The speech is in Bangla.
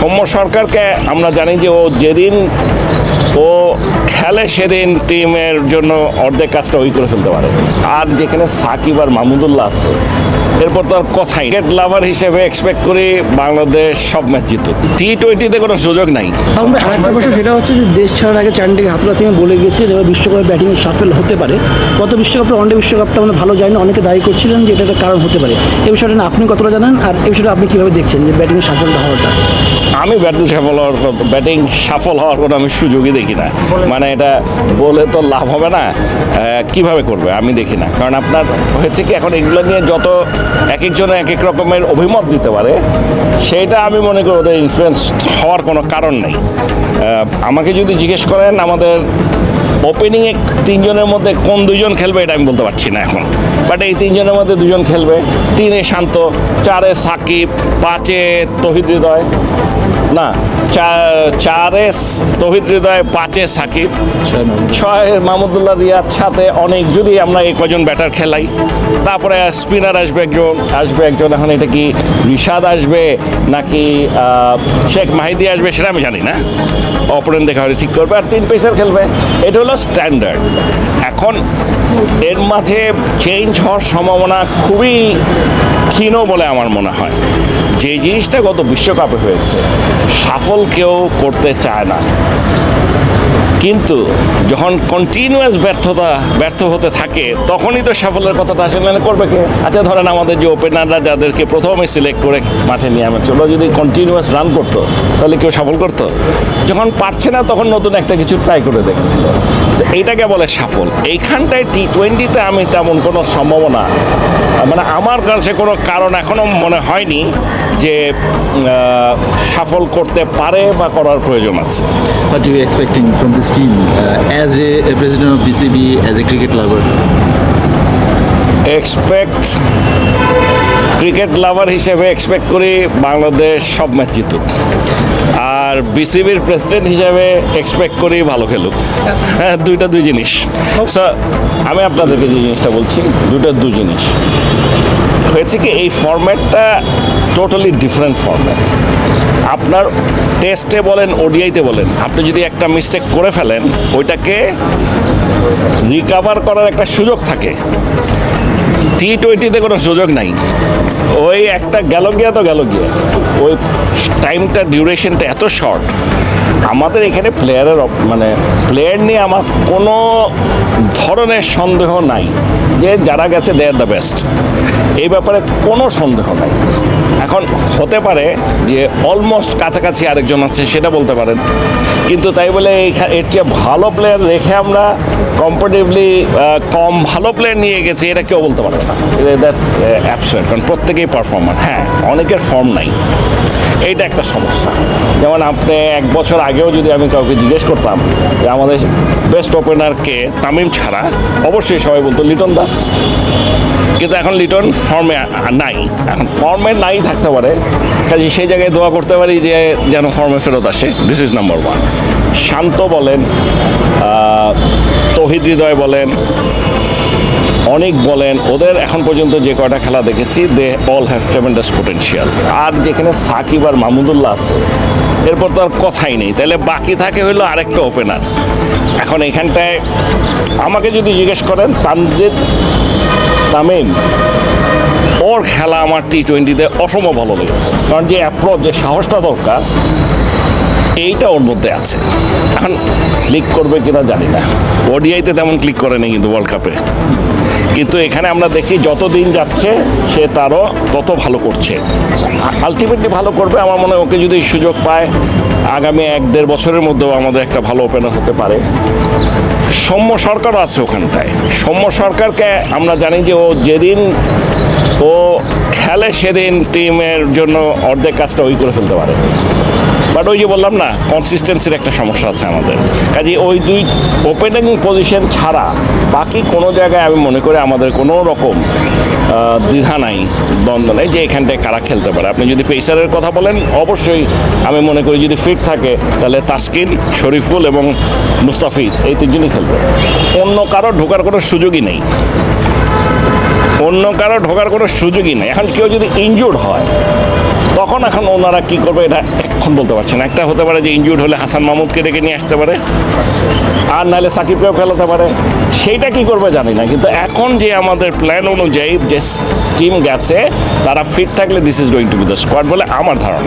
সৌম্য সরকারকে আমরা জানি যে ও যেদিন ও খেলে সেদিন টিমের জন্য অর্ধেক কাজটা ওই করে ফেলতে পারে। আর যেখানে সাকিব আর মাহমুদুল্লাহ আছে, এরপর তো আর কথাই। ক্রিকেট লাভার হিসেবে এক্সপেক্ট করি বাংলাদেশ সব ম্যাচ জিতুক। T20-তে কোনো সুযোগ নাই। আমরা আরেকটা প্রশ্ন, সেটা হচ্ছে যে দেশ ছাড়ার আগে চান্ডিকে হাতুড়া সিং বলে গিয়েছিলেন এবার বিশ্বকাপে ব্যাটিংয়ে সাফল্য হতে পারে। গত বিশ্বকাপটা ওয়ানডে বিশ্বকাপটা মানে ভালো যায়নি, অনেকে দায়ী করছিলেন যে এটা একটা কারণ হতে পারে। এই বিষয়টা না আপনি কতটা জানেন, আর এই বিষয়টা আপনি কীভাবে দেখছেন যে ব্যাটিংয়ে সাফল্য হওয়াটা? আমি ব্যাটিং সফল হওয়ার কোনো আমি সুযোগই দেখি না। মানে এটা বলে তো লাভ হবে না, কিভাবে করবে আমি দেখি না। কারণ আপনার হয়েছে কি, এখন এগুলো নিয়ে যত এক একজনে এক এক রকমের অভিমত দিতে পারে, সেইটা আমি মনে করি ওদের ইনফ্লুয়েন্স হওয়ার কোনো কারণ নেই। আমাকে যদি জিজ্ঞেস করেন আমাদের ওপেনিংয়ে তিনজনের মধ্যে কোন দুইজন খেলবে এটা আমি বলতে পারছি না এখন, বাট এই তিনজনের মধ্যে দুজন খেলবে। 3-এ শান্ত, 4-এ সাকিব, 5-এ তৌহিদ হৃদয়, না 4-এ তৌহিদ হৃদয়, 5-এ সাকিব, 6-এ মাহমুদুল্লাহ রিয়াদ, 7-এ অনেক। যদি আমরা এই কজন ব্যাটার খেলাই, তারপরে স্পিনার আসবে একজন। এখন এটা কি রিশাদ আসবে নাকি শেখ মাহিদি আসবে সেটা আমি জানি না, অপোনেন্ট দেখা হলে ঠিক করবে। আর 3 পেসার খেলবে, এটা হলো স্ট্যান্ডার্ড। এখন এর মাঝে চেঞ্জ হওয়ার সম্ভাবনা খুবই ক্ষীণ বলে আমার মনে হয়। যে জিনিসটা গত বিশ্বকাপে হয়েছে, সাফল কেউ করতে চায় না, কিন্তু যখন কন্টিনিউয়াস ব্যর্থ হতে থাকে তখনই তো সাফল্যের কথাটা আসে। মানে করবে কে? আচ্ছা ধরেন আমাদের যে ওপেনাররা যাদেরকে প্রথমে সিলেক্ট করে মাঠে নিয়ে আসছে, ওরা যদি কন্টিনিউয়াস রান করতো তাহলে কেউ সফল করতো? যখন পারছে না তখন নতুন একটা কিছু ট্রাই করে দেখছিল, এইটাকে বলে সফল। এইখানটায় T20-তে আমি তেমন কোনো সম্ভাবনা, মানে আমার কাছে কোনো কারণ এখনও মনে হয়নি যে সফল করতে পারে বা করার প্রয়োজন আছে। What are you expecting from this team as a president of BCB, as a cricket lover? Cricket লাভার হিসেবে এক্সপেক্ট করি বাংলাদেশ সব ম্যাচ জিতুক। আর বিসিবির প্রেসিডেন্ট হিসেবে এক্সপেক্ট করি ভালো খেলুক। হ্যাঁ, দুই জিনিস। আমি আপনাদেরকে যে জিনিসটা বলছি, দুই জিনিস হয়েছে কি, এই ফরম্যাটটা টোটালি ডিফারেন্ট ফরম্যাট। আপনার টেস্টে বলেন, ওডিআইতে বলেন, আপনি যদি একটা মিস্টেক করে ফেলেন ওইটাকে রিকাভার করার একটা সুযোগ থাকে। T20-তে কোনো সুযোগ নাই। ওই একটা গেল গিয়া, ওই টাইমটা, ডিউরেশনটা এত শর্ট। আমাদের এখানে প্লেয়ার নিয়ে আমার কোনো ধরনের সন্দেহ নাই যে যারা গেছে দে আর দ্য বেস্ট, এই ব্যাপারে কোনো সন্দেহ নাই। এখন হতে পারে যে অলমোস্ট কাছাকাছি আরেকজন আছে, সেটা বলতে পারেন, কিন্তু তাই বলে এর চেয়ে ভালো প্লেয়ার রেখে আমরা কম্পারেটিভলি কম ভালো প্লেয়ার নিয়ে গেছি এটা কেউ বলতে পারে না। দ্যাটস অ্যাবসার্ড, কারণ প্রত্যেকেই পারফর্মার। হ্যাঁ, অনেকের ফর্ম নাই, এইটা একটা সমস্যা। যেমন আপনি 1 বছর আগেও যদি আমি কাউকে জিজ্ঞেস করতাম যে আমাদের বেস্ট ওপেনারকে, তামিম ছাড়া অবশ্যই সবাই বলতো লিটন দাস, কিন্তু এখন লিটন ফর্মে নাই। এখন ফর্মে নাই থাকতে পারে, কাজে সেই জায়গায় দোয়া করতে পারি যে যেন ফর্মে ফেরত আসে। This is number 1। শান্ত বলেন, তৌহিদ হৃদয় বলেন, অনেক বলেন, ওদের এখন পর্যন্ত যে কয়টা খেলা দেখেছি, they all have tremendous potential. আর যেখানে সাকিব আর মাহমুদুল্লাহ আছে, এরপর তো আর কথাই নেই। তাহলে বাকি থাকে হইলো আরেকটা ওপেনার। এখন এখানটায় আমাকে যদি জিজ্ঞেস করেন, তামিম, ওর খেলা আমার T20-তে অসম্ভব ভালো লেগেছে। কারণ যে অ্যাপ্রোচ, যে সাহসটা দরকার, এইটা ওর মধ্যে আছে। এখন ক্লিক করবে কিনা জানি না, ওডিআইতে তেমন ক্লিক করে নেই কিন্তু ওয়ার্ল্ড কাপে। কিন্তু এখানে আমরা দেখছি যত দিন যাচ্ছে সে তারও তত ভালো করছে। আলটিমেটলি ভালো করবে। আমার মনে হয় ওকে যদি সুযোগ পায় আগামী 1-1.5 বছরের মধ্যেও আমাদের একটা ভালো ওপেনার হতে পারে। সৌম্য সরকারও আছে ওখানটায়। সৌম্য সরকারকে আমরা জানি যে ও যেদিন ও খেলে সেদিন টিমের জন্য অর্ধেক কাজটা ওই করে ফেলতে পারে। বাট ওই যে বললাম না, কনসিস্টেন্সির একটা সমস্যা আছে আমাদের। কাজে ওই 2 ওপেনিং পজিশন ছাড়া বাকি কোনো জায়গায় আমি মনে করি আমাদের কোনো রকম দ্বিধা নাই, দ্বন্দ্ব নেই যে এখানটায় কারা খেলতে পারে। আপনি যদি পেসারের কথা বলেন, অবশ্যই আমি মনে করি যদি ফিট থাকে তাহলে তাসকিন, শরীফুল এবং মুস্তাফিজ, এই 3 জনই খেলবে। অন্য কারো ঢোকার কোনো সুযোগই নেই। এখন কেউ যদি ইনজুর্ড হয় তখন এখন ওনারা কি করবে এটা এখন বলতে পারছে না। একটা হতে পারে যে ইনজুর্ড হলে হাসান মাহমুদকে ডেকে নিয়ে আসতে পারে, আর নাহলে সাকিবকেও খেলাতে পারে, সেইটা কি করবে জানি না। কিন্তু এখন যে আমাদের প্ল্যান অনুযায়ী যে টিম গেছে তারা ফিট থাকলে this is going to B the squad বলে আমার ধারণা।